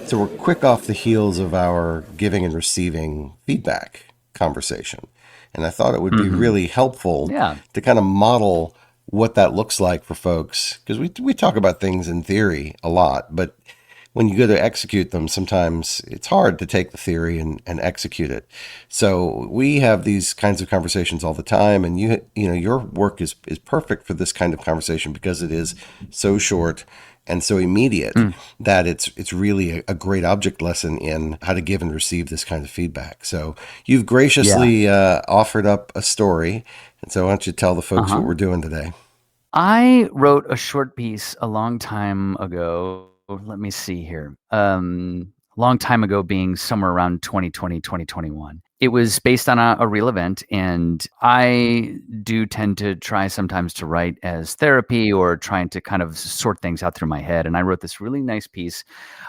So we're quick off the heels of our giving and receiving feedback conversation. And I thought it would be really helpful Yeah. to kind of model what that looks like for folks. Because we talk about things in theory a lot, but when you go to execute them, sometimes it's hard to take the theory and execute it. So we have these kinds of conversations all the time, and you know your work is perfect for this kind of conversation because it is so short and so immediate that it's really a great object lesson in how to give and receive this kind of feedback. So you've graciously offered up a story, and so why don't you tell the folks what we're doing today? I wrote a short piece a long time ago. Let me see here. Long time ago being somewhere around 2020, 2021. It was based on a real event, and I do tend to try sometimes to write as therapy or trying to kind of sort things out through my head. And I wrote this really nice piece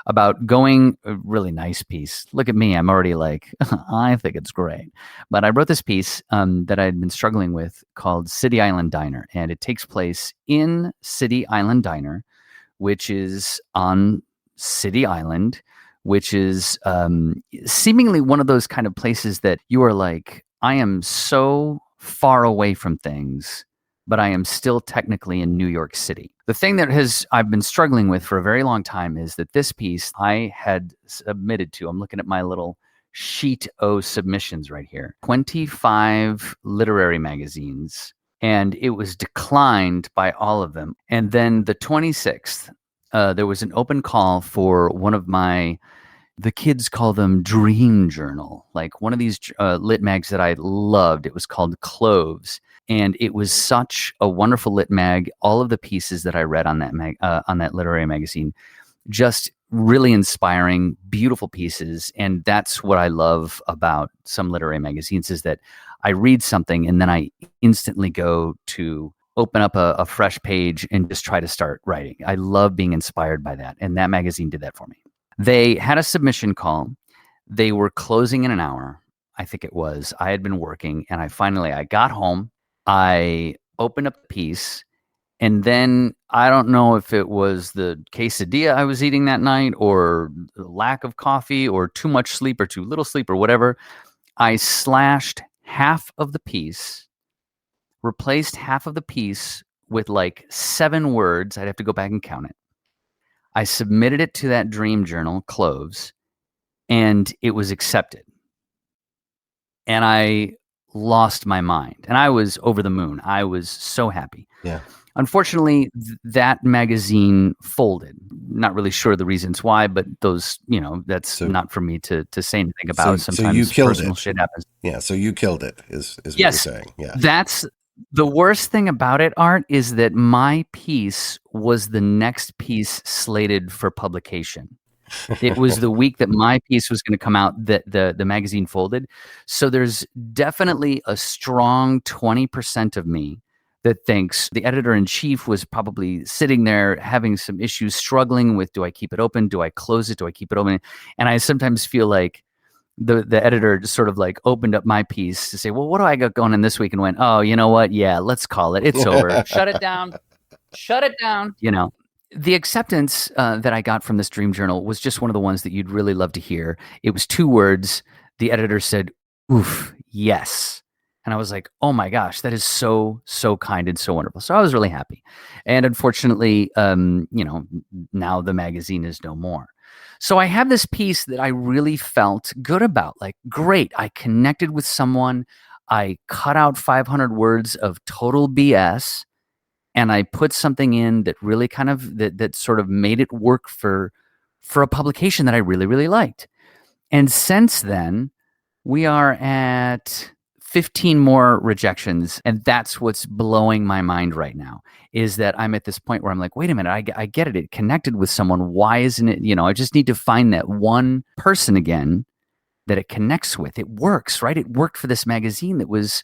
about going, a really nice piece. Look at me, I'm already like, I think it's great. But I wrote this piece that I had been struggling with called City Island Diner, and it takes place in City Island Diner, which is on City Island, which is seemingly one of those kind of places that you are like, I am so far away from things, but I am still technically in New York City. The thing that I've been struggling with for a very long time is that this piece I had submitted to, I'm looking at my little sheet O submissions right here, 25 literary magazines, and it was declined by all of them. And then the 26th, there was an open call for one of the kids call them Dream Journal, like one of these lit mags that I loved. It was called Cloves, and it was such a wonderful lit mag. All of the pieces that I read on that literary magazine, just really inspiring, beautiful pieces. And that's what I love about some literary magazines, is that I read something and then I instantly go to open up a fresh page and just try to start writing. I love being inspired by that. And that magazine did that for me. They had a submission call. They were closing in an hour, I think it was. I had been working, and I got home. I opened up the piece, and then I don't know if it was the quesadilla I was eating that night or the lack of coffee or too much sleep or too little sleep or whatever. I slashed half of the piece, replaced half of the piece with like 7 words. I'd have to go back and count it. I submitted it to that dream journal, Cloves, and it was accepted. And I lost my mind, and I was over the moon. I was so happy. Yeah. Unfortunately, that magazine folded. Not really sure the reasons why, but those, that's not for me to say anything about. Sometimes so you killed personal it. Shit happens. Yeah, so you killed it is what Yes, you're saying. Yeah. that's the worst thing about it, Art, is that my piece was the next piece slated for publication. It was the week that my piece was going to come out that the magazine folded. So there's definitely a strong 20% of me that thinks the editor-in-chief was probably sitting there having some issues, struggling with, do I keep it open? Do I close it? Do I keep it open? And I sometimes feel like the editor just sort of like opened up my piece to say, well, what do I got going on this week? And went, oh, you know what? Yeah, let's call it. It's over. Shut it down. Shut it down. The acceptance that I got from this dream journal was just one of the ones that you'd really love to hear. It was 2 words. The editor said, oof, yes. And I was like, oh my gosh, that is so, so kind and so wonderful. So I was really happy. And unfortunately, now the magazine is no more. So I have this piece that I really felt good about. Like, great, I connected with someone. I cut out 500 words of total BS, and I put something in that really kind of that sort of made it work for a publication that I really, really liked. And since then, we are at 15 more rejections, and that's what's blowing my mind right now, is that I'm at this point where I'm like, wait a minute, I get it. It connected with someone. Why isn't it, I just need to find that one person again that it connects with. It works, right? It worked for this magazine that was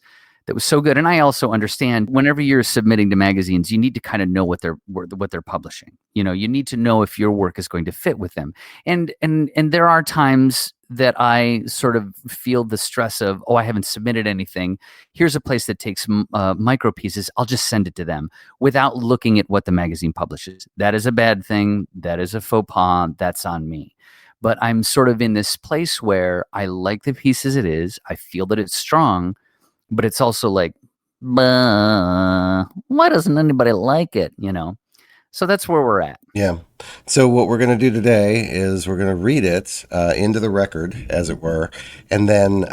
so good. And I also understand whenever you're submitting to magazines, you need to kind of know what they're publishing. You need to know if your work is going to fit with them. And there are times that I sort of feel the stress of, oh, I haven't submitted anything. Here's a place that takes micro pieces. I'll just send it to them without looking at what the magazine publishes. That is a bad thing. That is a faux pas. That's on me. But I'm sort of in this place where I like the piece as it is. I feel that it's strong, but it's also like, why doesn't anybody like it? So that's where we're at. Yeah. So what we're going to do today is we're going to read it into the record, as it were, and then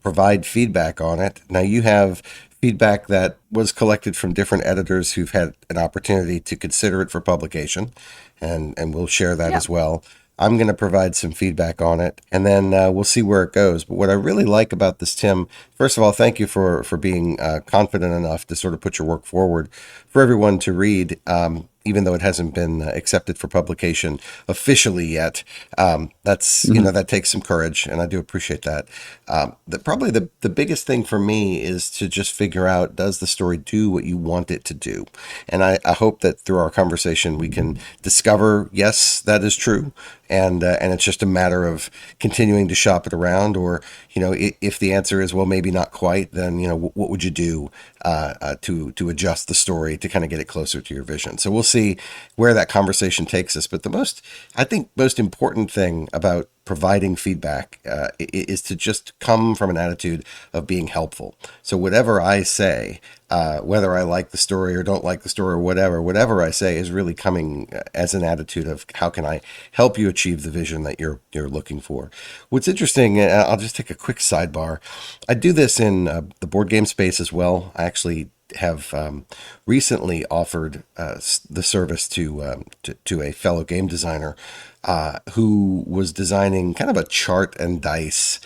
provide feedback on it. Now you have feedback that was collected from different editors who've had an opportunity to consider it for publication, and we'll share that Yeah. as well. I'm going to provide some feedback on it, and then we'll see where it goes. But what I really like about this, Tim, first of all, thank you for being confident enough to sort of put your work forward for everyone to read, even though it hasn't been accepted for publication officially yet. That's that takes some courage, and I do appreciate that. Probably the biggest thing for me is to just figure out, does the story do what you want it to do? And I hope that through our conversation we can discover, yes, that is true, and it's just a matter of continuing to shop it around. Or if the answer is, well, maybe not quite, then what would you do to adjust the story to kind of get it closer to your vision? So we'll see where that conversation takes us. But I think most important thing about providing feedback is to just come from an attitude of being helpful. So whatever I say, whether I like the story or don't like the story or whatever I say is really coming as an attitude of, how can I help you achieve the vision that you're looking for? What's interesting, I'll just take a quick sidebar. I do this in the board game space as well. I actually have recently offered the service to a fellow game designer who was designing kind of a chart and dice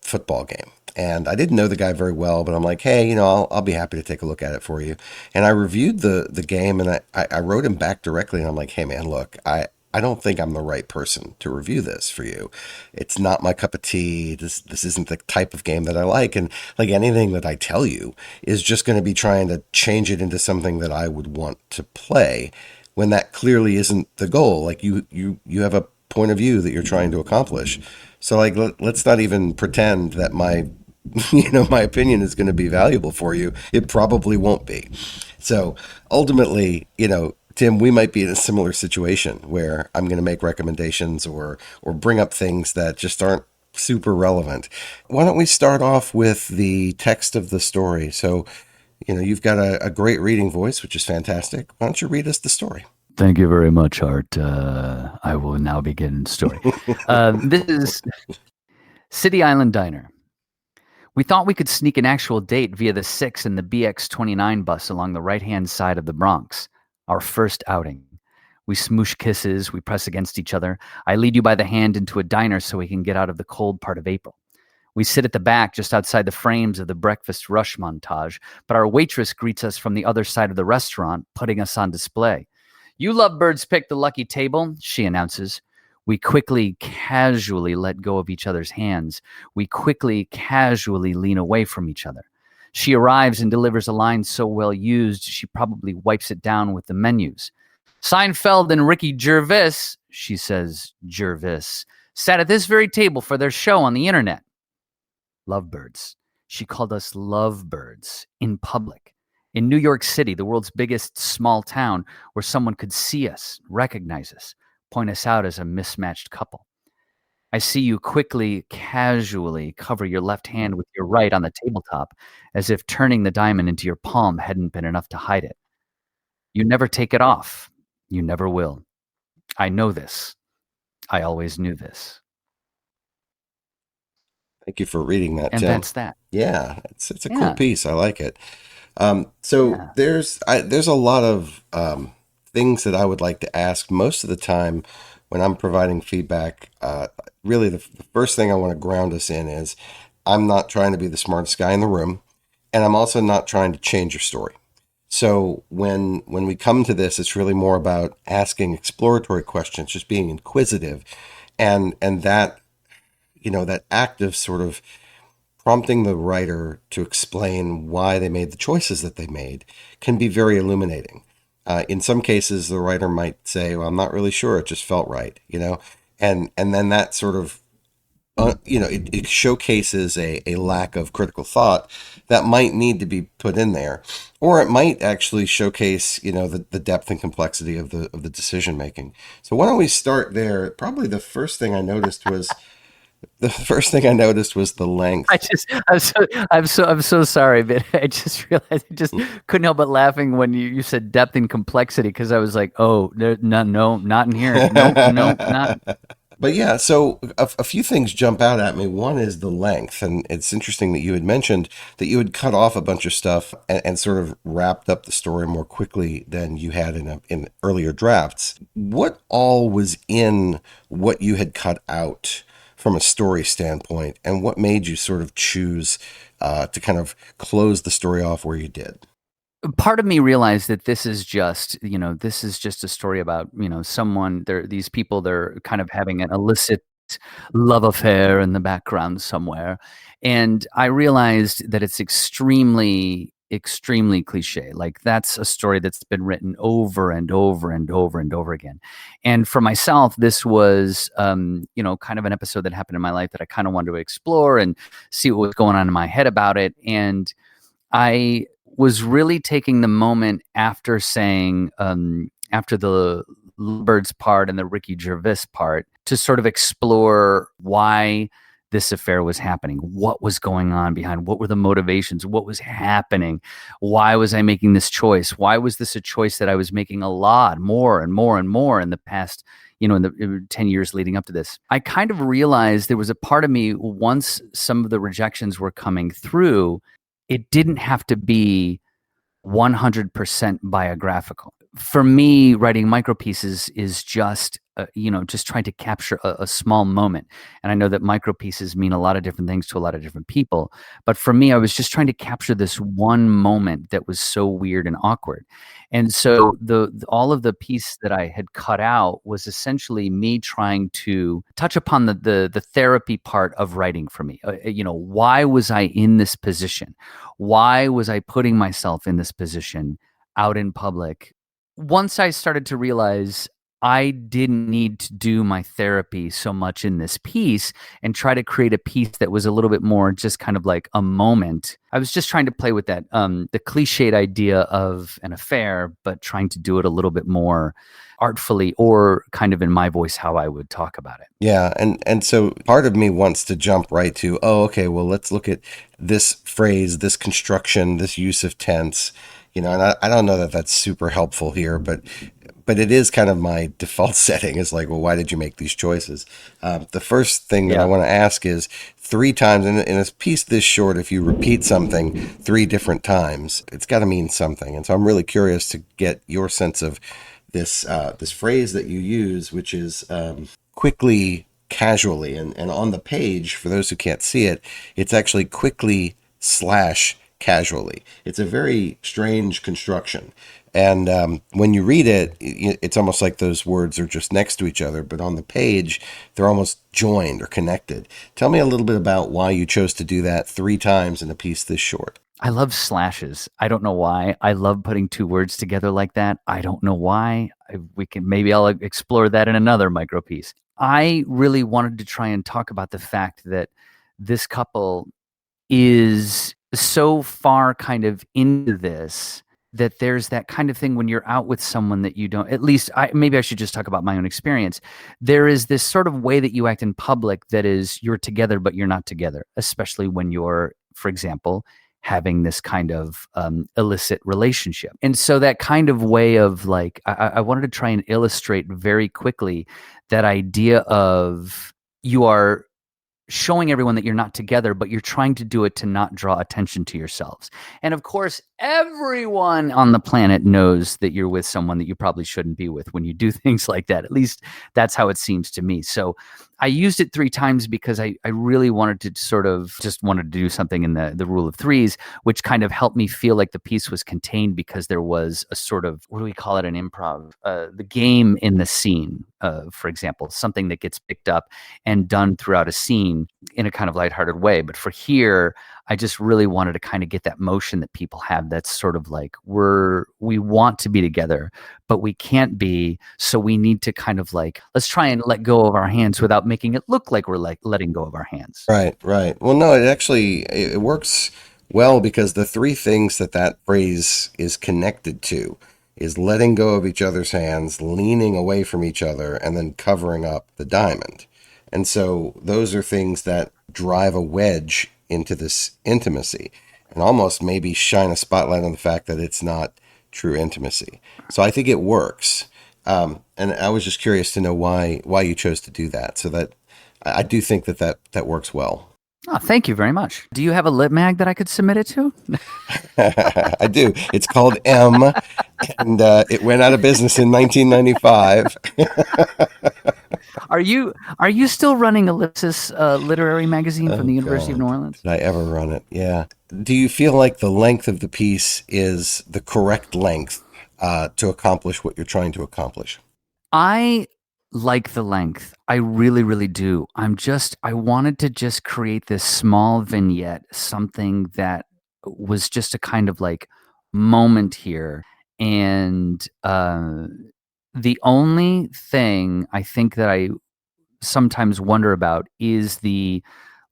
football game. And I didn't know the guy very well, but I'm like, hey, I'll be happy to take a look at it for you. And I reviewed the game, and I wrote him back directly, and I'm like, hey, man, look, I don't think I'm the right person to review this for you. It's not my cup of tea. This isn't the type of game that I like. And like anything that I tell you is just going to be trying to change it into something that I would want to play, when that clearly isn't the goal. Like you have a point of view that you're trying to accomplish. So like, let's not even pretend that my my opinion is going to be valuable for you. It probably won't be. So ultimately, Tim, we might be in a similar situation where I'm going to make recommendations or bring up things that just aren't super relevant. Why don't we start off with the text of the story? So, you've got a great reading voice, which is fantastic. Why don't you read us the story? Thank you very much, Art. I will now begin the story. This is City Island Diner. We thought we could sneak an actual date via the 6 and the BX29 bus along the right-hand side of the Bronx. Our first outing. We smoosh kisses, we press against each other. I lead you by the hand into a diner so we can get out of the cold part of April. We sit at the back just outside the frames of the breakfast rush montage, but our waitress greets us from the other side of the restaurant, putting us on display. You lovebirds picked the lucky table, she announces. We quickly, casually let go of each other's hands. We quickly, casually lean away from each other. She arrives and delivers a line so well used, she probably wipes it down with the menus. Seinfeld and Ricky Gervais, she says, Gervais, sat at this very table for their show on the internet. Lovebirds. She called us lovebirds in public. In New York City, the world's biggest small town, where someone could see us, recognize us, point us out as a mismatched couple. I see you quickly, casually cover your left hand with your right on the tabletop, as if turning the diamond into your palm hadn't been enough to hide it. You never take it off. You never will. I know this. I always knew this. Thank you for reading that, And Tim. that's that. Yeah, it's a cool Yeah. piece. I like it. So Yeah. there's a lot of things that I would like to ask. Most of the time, when I'm providing feedback, really the first thing I want to ground us in is, I'm not trying to be the smartest guy in the room, and I'm also not trying to change your story. So when we come to this, it's really more about asking exploratory questions, just being inquisitive, and that that act of sort of prompting the writer to explain why they made the choices that they made can be very illuminating. In some cases, the writer might say, "Well, I'm not really sure. It just felt right," and then that sort of it showcases a lack of critical thought that might need to be put in there, or it might actually showcase, the depth and complexity of the decision making. So why don't we start there? Probably the first thing I noticed was the I length. just, I'm so sorry, but I just realized I just couldn't help but laughing when you said depth and complexity because I was like, oh, no, not in here. Nope, nope, not. But yeah, so a few things jump out at me. One is the length, and it's interesting that you had mentioned that you had cut off a bunch of stuff and sort of wrapped up the story more quickly than you had in earlier drafts. What all was in what you had cut out from a story standpoint, and what made you sort of choose to kind of close the story off where you did? Part of me realized that this is just a story about, someone there, these people, they're kind of having an illicit love affair in the background somewhere. And I realized that it's extremely, extremely cliche. Like that's a story that's been written over and over and over and over again. And for myself, this was, kind of an episode that happened in my life that I kind of wanted to explore and see what was going on in my head about it. And I was really taking the moment after saying, after the Birds part and the Ricky Gervais part, to sort of explore why this affair was happening, what was going on behind, what were the motivations, what was happening, why was I making this choice, why was this a choice that I was making a lot more and more and more in the past, in the 10 years leading up to this. I kind of realized there was a part of me, once some of the rejections were coming through, it didn't have to be 100% biographical. For me, writing micropieces is just, just trying to capture a small moment. And I know that micropieces mean a lot of different things to a lot of different people. But for me, I was just trying to capture this one moment that was so weird and awkward. And so all of the piece that I had cut out was essentially me trying to touch upon the therapy part of writing for me. Why was I in this position? Why was I putting myself in this position out in public? Once I started to realize I didn't need to do my therapy so much in this piece and try to create a piece that was a little bit more just kind of like a moment. I was just trying to play with that, the cliched idea of an affair, but trying to do it a little bit more artfully or kind of in my voice, how I would talk about it. Yeah, and so part of me wants to jump right to, oh, okay, well, let's look at this phrase, this construction, this use of tense, and I don't know that that's super helpful here, but it is kind of my default setting is like, well, why did you make these choices? The first thing that I Yeah. want to ask is three times in a piece this short, if you repeat something three different times, it's got to mean something. And so I'm really curious to get your sense of this phrase that you use, which is quickly, casually, and on the page, for those who can't see it, it's actually quickly slash casually. It's a very strange construction. And when you read it, it's almost like those words are just next to each other, but on the page, they're almost joined or connected. Tell me a little bit about why you chose to do that three times in a piece this short. I love slashes. I don't know why. I love putting two words together like that. I don't know why. Maybe I'll explore that in another micro piece. I really wanted to try and talk about the fact that this couple is so far kind of into this that there's that kind of thing when you're out with someone that you don't, at least maybe I should just talk about my own experience. There is this sort of way that you act in public that is you're together, but you're not together, especially when you're, for example, having this kind of illicit relationship. And so that kind of way of like, I wanted to try and illustrate very quickly that idea of you are showing everyone that you're not together, but you're trying to do it to not draw attention to yourselves. And of course, everyone on the planet knows that you're with someone that you probably shouldn't be with when you do things like that. At least that's how it seems to me. So I used it three times because I really wanted to sort of just wanted to do something in the rule of threes, which kind of helped me feel like the piece was contained because there was a sort of, what do we call it, an improv, the game in the scene. for example, something that gets picked up and done throughout a scene in a kind of lighthearted way. But for here, I just really wanted to kind of get that motion that people have. That's sort of like we want to be together, but we can't be. So we need to kind of like, let's try and let go of our hands without making it look like we're like letting go of our hands. Right, right. Well, no, it works well because the three things that that phrase is connected to is letting go of each other's hands, leaning away from each other, and then covering up the diamond. And so those are things that drive a wedge into this intimacy and almost maybe shine a spotlight on the fact that it's not true intimacy. So I think it works. And I was just curious to know why you chose to do that. So that I do think that works well. Oh, thank you very much. Do you have a lit mag that I could submit it to? I do. It's called M, and it went out of business in 1995. Are you still running Ellipsis literary magazine from Oh the University of New God, Orleans? did I ever run it? Yeah. Do you feel like the length of the piece is the correct length to accomplish what you're trying to accomplish? I like the length. I really, really do. I wanted to just create this small vignette, something that was just a kind of like moment here. And the only thing I think that I sometimes wonder about is the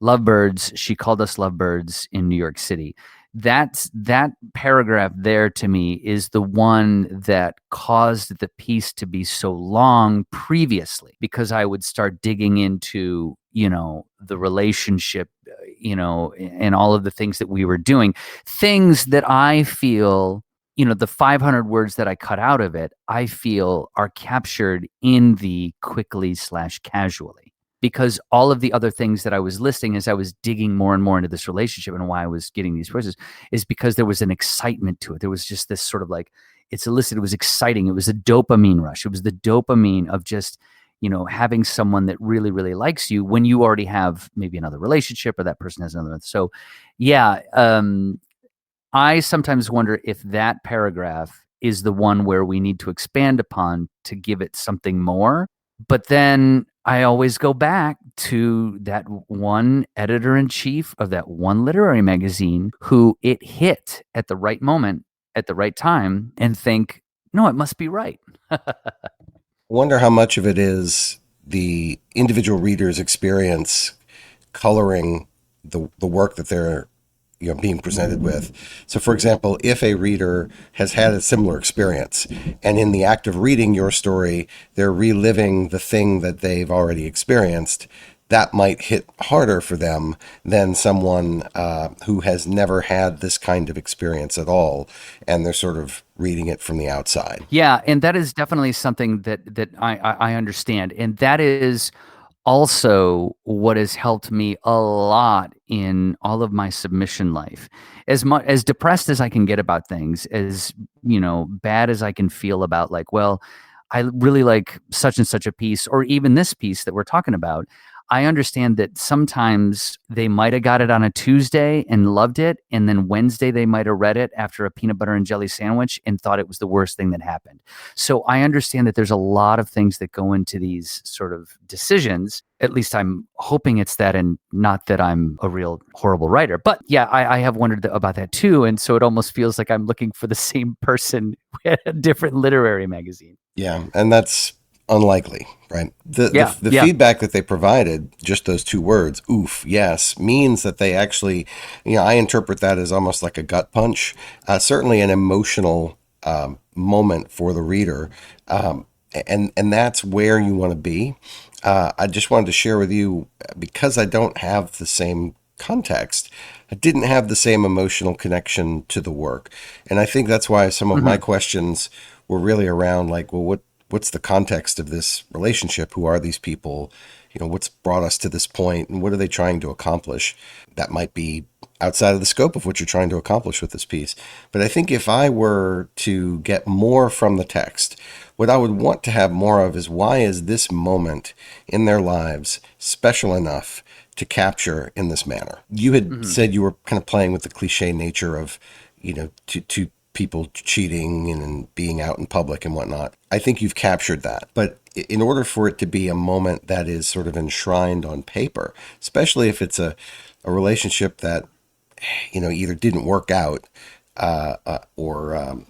lovebirds. She called us lovebirds in New York City. That paragraph there to me is the one that caused the piece to be so long previously, because I would start digging into, the relationship, and all of the things that we were doing, things that I feel, the 500 words that I cut out of it, I feel are captured in the quickly/casually, because all of the other things that I was listing as I was digging more and more into this relationship and why I was getting these voices is because there was an excitement to it. There was just this sort of like, it's elicited, it was exciting. It was a dopamine rush. It was the dopamine of just, having someone that really, really likes you when you already have maybe another relationship or that person has another. So yeah, I sometimes wonder if that paragraph is the one where we need to expand upon to give it something more. But then I always go back to that one editor in chief of that one literary magazine who it hit at the right moment, at the right time, and think, no, it must be right. Wonder how much of it is the individual reader's experience coloring the work that they're being presented with. So for example, if a reader has had a similar experience and in the act of reading your story they're reliving the thing that they've already experienced, that might hit harder for them than someone who has never had this kind of experience at all, and they're sort of reading it from the outside. Yeah, and that is definitely something that I understand, and that is also what has helped me a lot in all of my submission life. As much as depressed as I can get about things, as bad as I can feel about like, well, I really like such and such a piece, or even this piece that we're talking about. I understand that sometimes they might have got it on a Tuesday and loved it, and then Wednesday they might have read it after a peanut butter and jelly sandwich and thought it was the worst thing that happened. So I understand that there's a lot of things that go into these sort of decisions. At least I'm hoping it's that, and not that I'm a real horrible writer. But yeah, I have wondered about that too. And so it almost feels like I'm looking for the same person at a different literary magazine. Yeah, and that's unlikely, right? Yeah, The yeah. feedback that they provided, just those two words, oof, yes, means that they actually, I interpret that as almost like a gut punch, certainly an emotional moment for the reader, and that's where you want to be. I just wanted to share with you, because I don't have the same context, I didn't have the same emotional connection to the work, and I think that's why some of my Mhm. questions were really around like, well, what's the context of this relationship? Who are these people? What's brought us to this point, and what are they trying to accomplish? That might be outside of the scope of what you're trying to accomplish with this piece. But I think if I were to get more from the text, what I would want to have more of is, why is this moment in their lives special enough to capture in this manner? You had Mhm. said you were kind of playing with the cliche nature of, to people cheating and being out in public and whatnot. I think you've captured that. But in order for it to be a moment that is sort of enshrined on paper, especially if it's a relationship that, either didn't work out or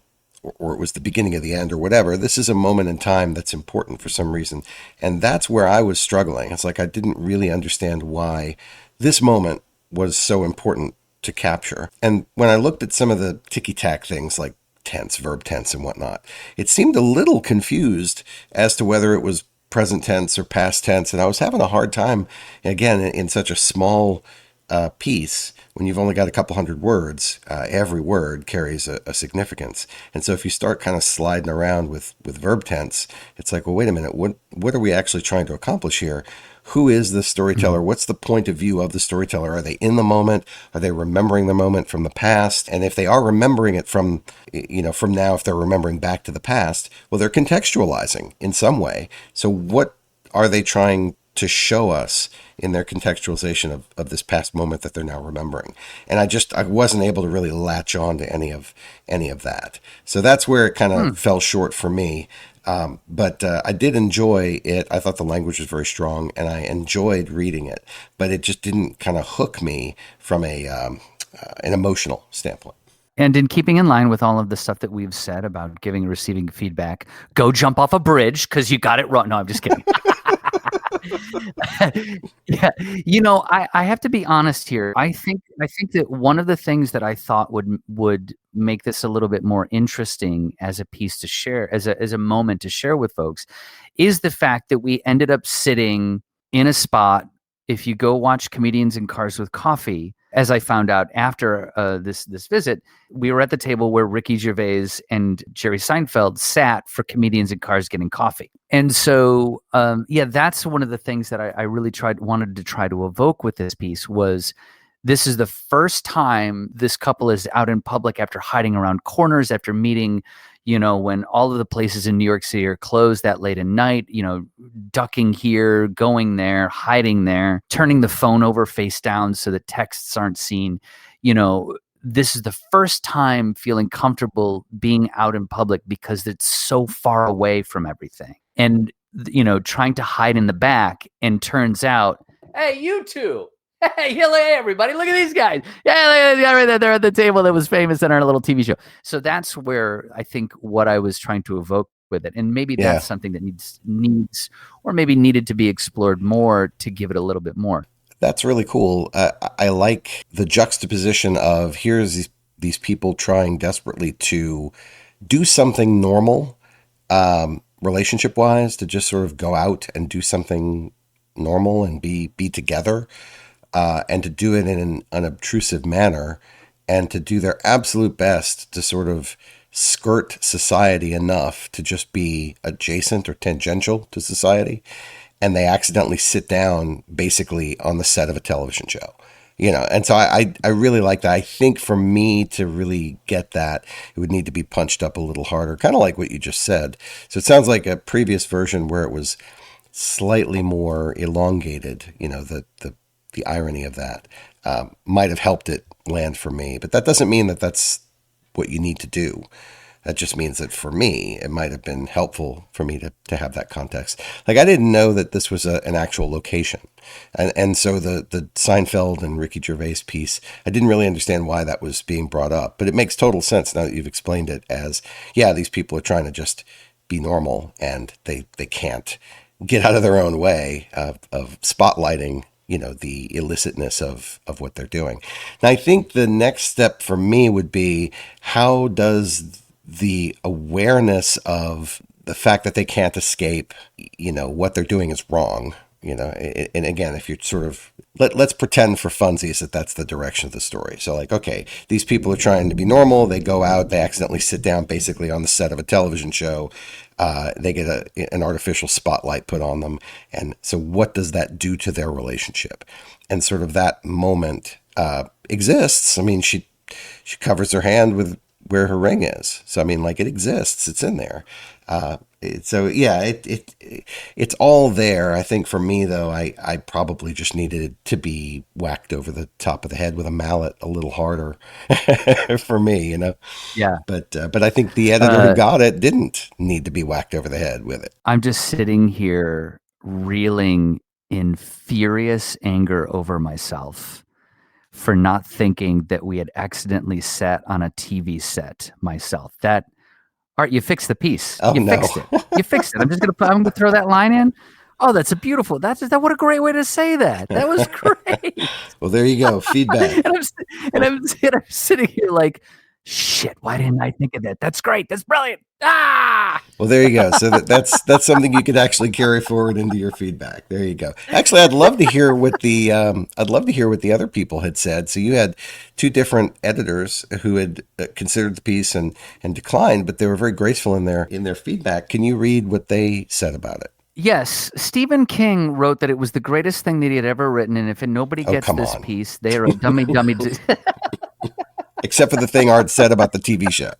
it was the beginning of the end or whatever. This is a moment in time that's important for some reason. And that's where I was struggling. It's like I didn't really understand why this moment was so important to capture. And when I looked at some of the ticky-tack things like tense, verb tense, and whatnot, it seemed a little confused as to whether it was present tense or past tense. And I was having a hard time, again, in such a small piece, when you've only got a couple hundred words, every word carries a significance. And so if you start kind of sliding around with verb tense, it's like, well, wait a minute, what are we actually trying to accomplish here? Who is the storyteller? What's the point of view of the storyteller? Are they in the moment? Are they remembering the moment from the past? And if they are remembering it from now, if they're remembering back to the past, well, they're contextualizing in some way. So what are they trying to show us in their contextualization of this past moment that they're now remembering? And I wasn't able to really latch on to any of that. So that's where it kind of fell short for me. But I did enjoy it. I thought the language was very strong, and I enjoyed reading it. But it just didn't kind of hook me from an emotional standpoint. And in keeping in line with all of the stuff that we've said about giving and receiving feedback, go jump off a bridge because you got it wrong. No, I'm just kidding. Yeah, I have to be honest here. I think that one of the things that I thought would make this a little bit more interesting as a piece to share, as a moment to share with folks, is the fact that we ended up sitting in a spot. If you go watch Comedians in Cars with Coffee, as I found out after this visit, we were at the table where Ricky Gervais and Jerry Seinfeld sat for Comedians in Cars getting coffee. And so, that's one of the things that I really wanted to try to evoke with this piece was this is the first time this couple is out in public after hiding around corners, after meeting, when all of the places in New York City are closed that late at night, ducking here, going there, hiding there, turning the phone over face down so the texts aren't seen. This is the first time feeling comfortable being out in public because it's so far away from everything. And, trying to hide in the back, and turns out, hey, you two. Hey, everybody, look at these guys. Yeah, look at this guy right there. They're at the table that was famous in our little TV show. So that's where I think what I was trying to evoke with it. And maybe that's something that needs or maybe needed to be explored more to give it a little bit more. That's really cool. I like the juxtaposition of here's these people trying desperately to do something normal, relationship-wise, to just sort of go out and do something normal and be together. And to do it in an unobtrusive manner, and to do their absolute best to sort of skirt society enough to just be adjacent or tangential to society. And they accidentally sit down basically on the set of a television show. And so I really like that. I think for me to really get that, it would need to be punched up a little harder, kind of like what you just said. So it sounds like a previous version where it was slightly more elongated, the irony of that might have helped it land for me. But that doesn't mean that that's what you need to do. That just means that for me, it might have been helpful for me to have that context. Like I didn't know that this was an actual location. And so the Seinfeld and Ricky Gervais piece, I didn't really understand why that was being brought up. But it makes total sense now that you've explained it as, these people are trying to just be normal and they can't get out of their own way of spotlighting the illicitness of what they're doing. And I think the next step for me would be, how does the awareness of the fact that they can't escape, what they're doing is wrong, and again, if you're sort of, let's pretend for funsies that that's the direction of the story. So like, okay, these people are trying to be normal. They go out, they accidentally sit down basically on the set of a television show. They get an artificial spotlight put on them. And so what does that do to their relationship? And sort of that moment exists. I mean, she covers her hand with where her ring is. So, I mean, like, it exists. It's in there. So yeah, it's all there. I think for me though, I probably just needed to be whacked over the top of the head with a mallet a little harder for me, you know. Yeah. But I think the editor who Uh, got it didn't need to be whacked over the head with it. I'm just sitting here reeling in furious anger over myself for not thinking that we had accidentally sat on a TV set myself. That Art, you fixed the piece. Oh You no. fixed it. You fixed it. I'm gonna throw that line in. Oh, that's a beautiful. What a great way to say that. That was great. Well, there you go. and Feedback. I'm s- and I'm sitting here like, shit. Why didn't I think of that? That's great. That's brilliant. Ah. Well, there you go. So that's something you could actually carry forward into your feedback. There you go. Actually, I'd love to hear what the other people had said. So you had two different editors who had considered the piece and declined, but they were very graceful in their feedback. Can you read what they said about it? Yes, Stephen King wrote that it was the greatest thing that he had ever written, and if nobody Oh, gets come this on. piece, they are a dummy dummy. Except for the thing Art said about the TV show.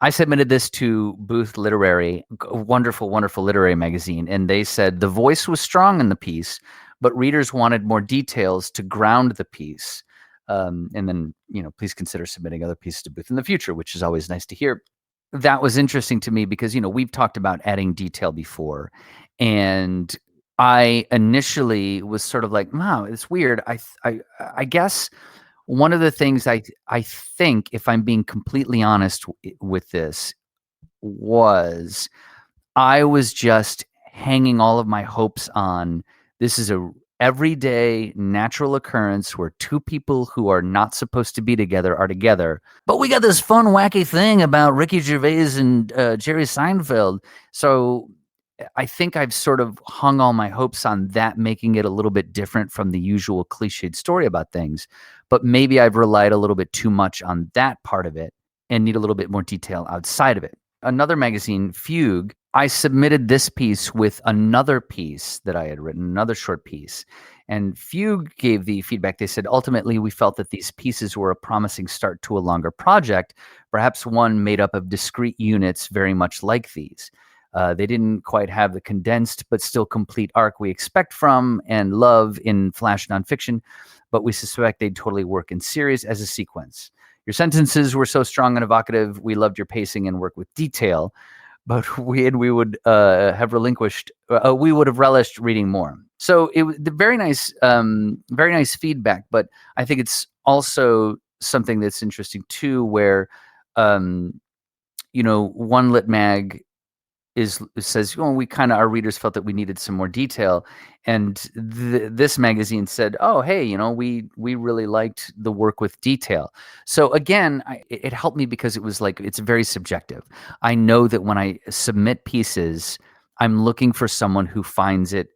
I submitted this to Booth Literary, a wonderful, wonderful literary magazine, and they said the voice was strong in the piece, but readers wanted more details to ground the piece. And then, please consider submitting other pieces to Booth in the future, which is always nice to hear. That was interesting to me because, we've talked about adding detail before, and I initially was sort of like, wow, it's weird. I guess one of the things I think, if I'm being completely honest with this, was I was just hanging all of my hopes on this is a everyday natural occurrence where two people who are not supposed to be together are together. But we got this fun, wacky thing about Ricky Gervais and Jerry Seinfeld. So I think I've sort of hung all my hopes on that, making it a little bit different from the usual cliched story about things. But maybe I've relied a little bit too much on that part of it and need a little bit more detail outside of it. Another magazine, Fugue, I submitted this piece with another piece that I had written, another short piece. And Fugue gave the feedback. They said, ultimately, we felt that these pieces were a promising start to a longer project, perhaps one made up of discrete units very much like these. They didn't quite have the condensed but still complete arc we expect from and love in flash nonfiction, but we suspect they'd totally work in series as a sequence. Your sentences were so strong and evocative. We loved your pacing and work with detail, but we would have relinquished. We would have relished reading more. So it was very nice feedback. But I think it's also something that's interesting too, where one lit mag says, we kind of, our readers felt that we needed some more detail, and this magazine said, oh, hey, we really liked the work with detail. So again, it helped me because it was like, it's very subjective. I know that when I submit pieces, I'm looking for someone who finds it,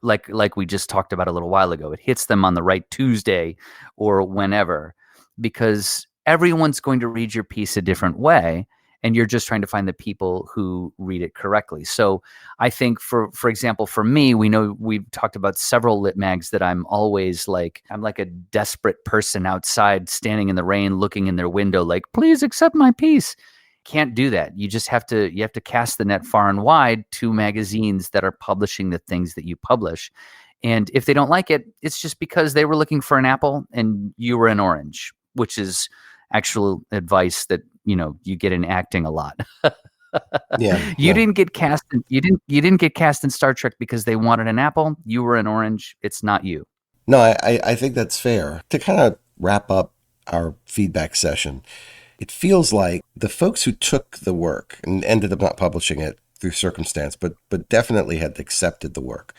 like we just talked about a little while ago, it hits them on the right Tuesday or whenever, because everyone's going to read your piece a different way, and you're just trying to find the people who read it correctly. So I think, for example, for me, we've talked about several lit mags that I'm always like, I'm like a desperate person outside standing in the rain, looking in their window, like, please accept my piece. Can't do that. You have to cast the net far and wide to magazines that are publishing the things that you publish. And if they don't like it, it's just because they were looking for an apple and you were an orange, which is actual advice that you get in acting a lot. Yeah. You No. didn't get cast. You didn't get cast in Star Trek because they wanted an apple. You were an orange. It's not you. No, I think that's fair. To kind of wrap up our feedback session, it feels like the folks who took the work and ended up not publishing it through circumstance, but definitely had accepted the work,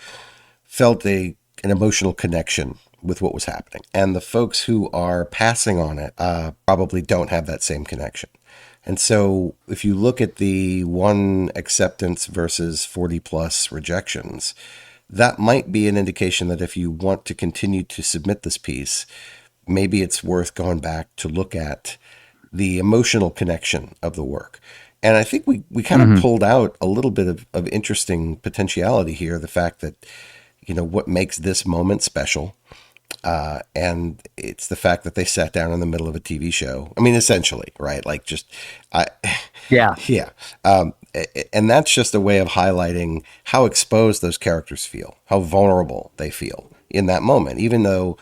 felt an emotional connection with what was happening. And the folks who are passing on it probably don't have that same connection. And so if you look at the one acceptance versus 40 plus rejections, that might be an indication that if you want to continue to submit this piece, maybe it's worth going back to look at the emotional connection of the work. And I think we kind of Mm-hmm. pulled out a little bit of interesting potentiality here. The fact that, what makes this moment special And it's the fact that they sat down in the middle of a TV show. I mean, essentially, right? Like just, I, Yeah. yeah. And that's just a way of highlighting how exposed those characters feel, how vulnerable they feel in that moment, even though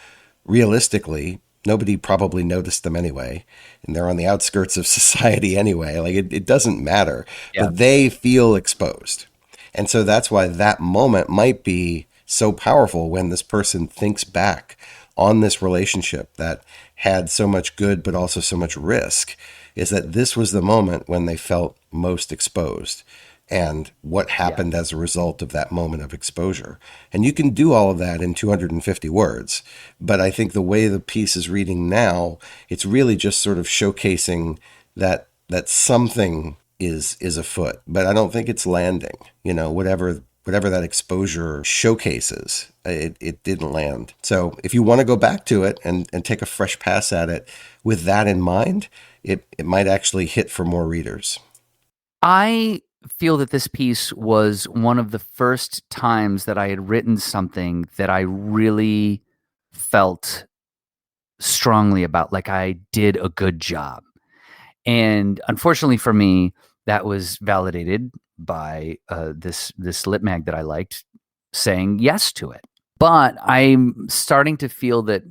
realistically, nobody probably noticed them anyway. And they're on the outskirts of society anyway. Like it doesn't matter, Yeah. but they feel exposed. And so that's why that moment might be so powerful when this person thinks back on this relationship that had so much good but also so much risk, is that this was the moment when they felt most exposed and what Yeah. happened as a result of that moment of exposure. And you can do all of that in 250 words. But I think the way the piece is reading now, it's really just sort of showcasing that something is afoot. But I don't think it's landing. Whatever that exposure showcases, it didn't land. So if you want to go back to it and take a fresh pass at it with that in mind, it might actually hit for more readers. I feel that this piece was one of the first times that I had written something that I really felt strongly about, like I did a good job. And unfortunately for me, that was validated by this lit mag that I liked saying yes to it. But I'm starting to feel that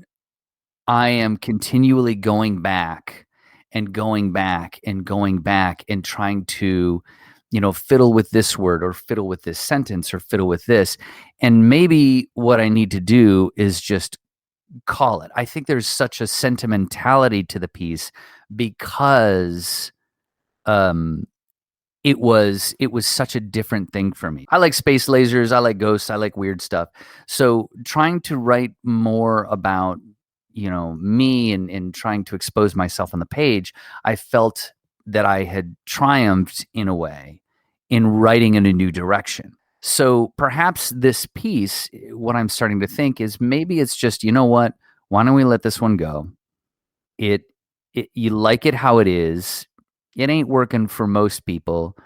I am continually going back and going back and going back and trying to, fiddle with this word or fiddle with this sentence or fiddle with this. And maybe what I need to do is just call it. I think there's such a sentimentality to the piece because um it was such a different thing for me. I like space lasers, I like ghosts, I like weird stuff. So trying to write more about, me and trying to expose myself on the page, I felt that I had triumphed in a way in writing in a new direction. So perhaps this piece, what I'm starting to think is maybe it's just, you know what? Why don't we let this one go? It, you like it how it is. It ain't working for most people.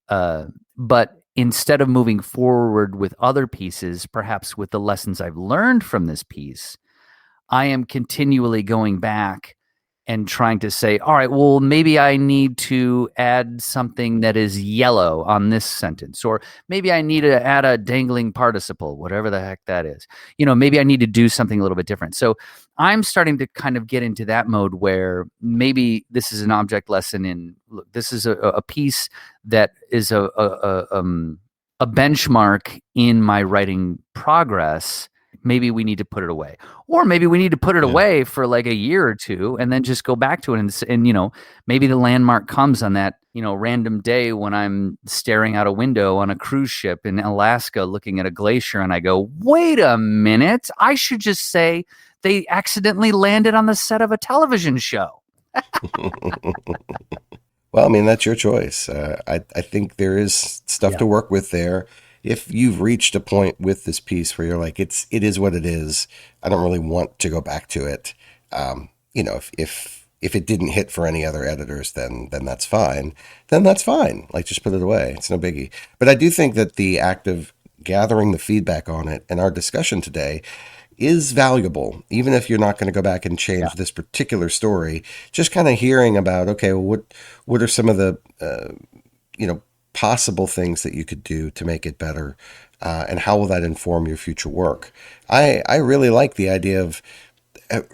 But instead of moving forward with other pieces, perhaps with the lessons I've learned from this piece, I am continually going back and trying to say, all right, well, maybe I need to add something that is yellow on this sentence, or maybe I need to add a dangling participle, whatever the heck that is. Maybe I need to do something a little bit different. So I'm starting to kind of get into that mode where maybe this is an object lesson in, look, this is a piece that is a benchmark in my writing progress. Maybe we need to put it away, or maybe we need to put it Yeah. away for like a year or two and then just go back to it. And maybe the landmark comes on that, random day when I'm staring out a window on a cruise ship in Alaska looking at a glacier and I go, wait a minute, I should just say they accidentally landed on the set of a television show. Well, I mean, that's your choice. I think there is stuff Yeah. to work with there. If you've reached a point with this piece where you're like, it is what it is. I don't really want to go back to it. If it didn't hit for any other editors, then that's fine. Then that's fine. Like just put it away. It's no biggie. But I do think that the act of gathering the feedback on it and our discussion today is valuable, even if you're not going to go back and Yeah. change this particular story. Just kind of hearing about, okay, well, what are some of the possible things that you could do to make it better, and how will that inform your future work? I really like the idea of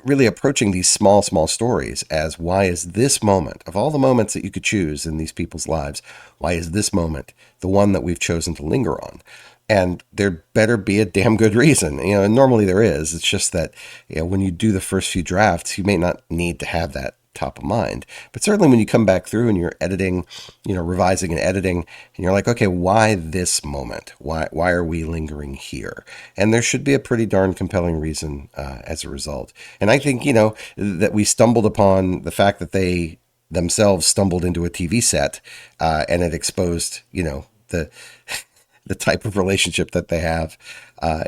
really approaching these small stories as, why is this moment, of all the moments that you could choose in these people's lives, why is this moment the one that we've chosen to linger on? And there better be a damn good reason. And normally there is. It's just that, when you do the first few drafts, you may not need to have that top of mind. But certainly when you come back through and you're editing, revising and editing, and you're like, okay, why this moment? Why are we lingering here? And there should be a pretty darn compelling reason as a result. And I think, that we stumbled upon the fact that they themselves stumbled into a TV set, and it exposed, the the type of relationship that they have,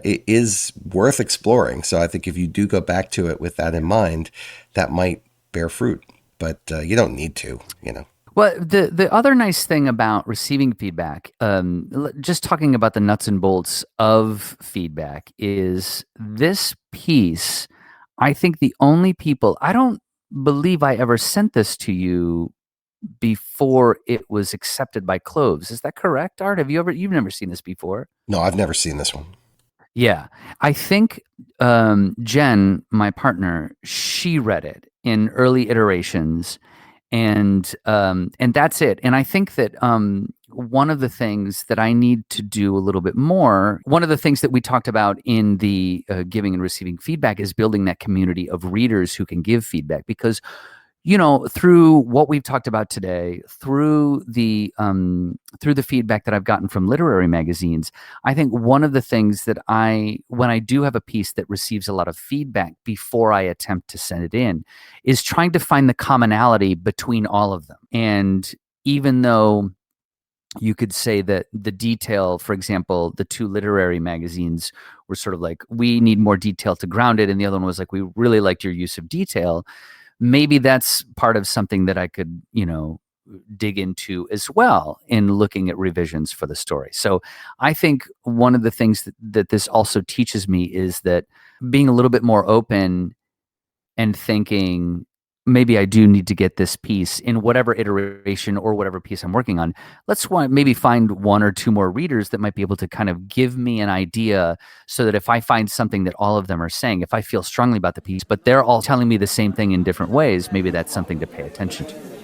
it is worth exploring. So I think if you do go back to it with that in mind, that might bear fruit. But you don't need to. Well, the other nice thing about receiving feedback, just talking about the nuts and bolts of feedback, is this piece. I think the only people, I don't believe I ever sent this to you before it was accepted by Cloves. Is that correct, Art? You've never seen this before? No, I've never seen this one. Yeah. I think Jen, my partner, she read it in early iterations, and that's it. And I think that one of the things that I need to do a little bit more, one of the things that we talked about in the giving and receiving feedback is building that community of readers who can give feedback. Because through what we've talked about today, through the feedback that I've gotten from literary magazines, I think one of the things that when I do have a piece that receives a lot of feedback before I attempt to send it in, is trying to find the commonality between all of them. And even though you could say that the detail, for example, the two literary magazines were sort of like, we need more detail to ground it, and the other one was like, we really liked your use of detail. Maybe that's part of something that I could, dig into as well in looking at revisions for the story. So I think one of the things that this also teaches me is that being a little bit more open and thinking, maybe I do need to get this piece in whatever iteration or whatever piece I'm working on. Maybe find one or two more readers that might be able to kind of give me an idea, so that if I find something that all of them are saying, if I feel strongly about the piece, but they're all telling me the same thing in different ways, maybe that's something to pay attention to.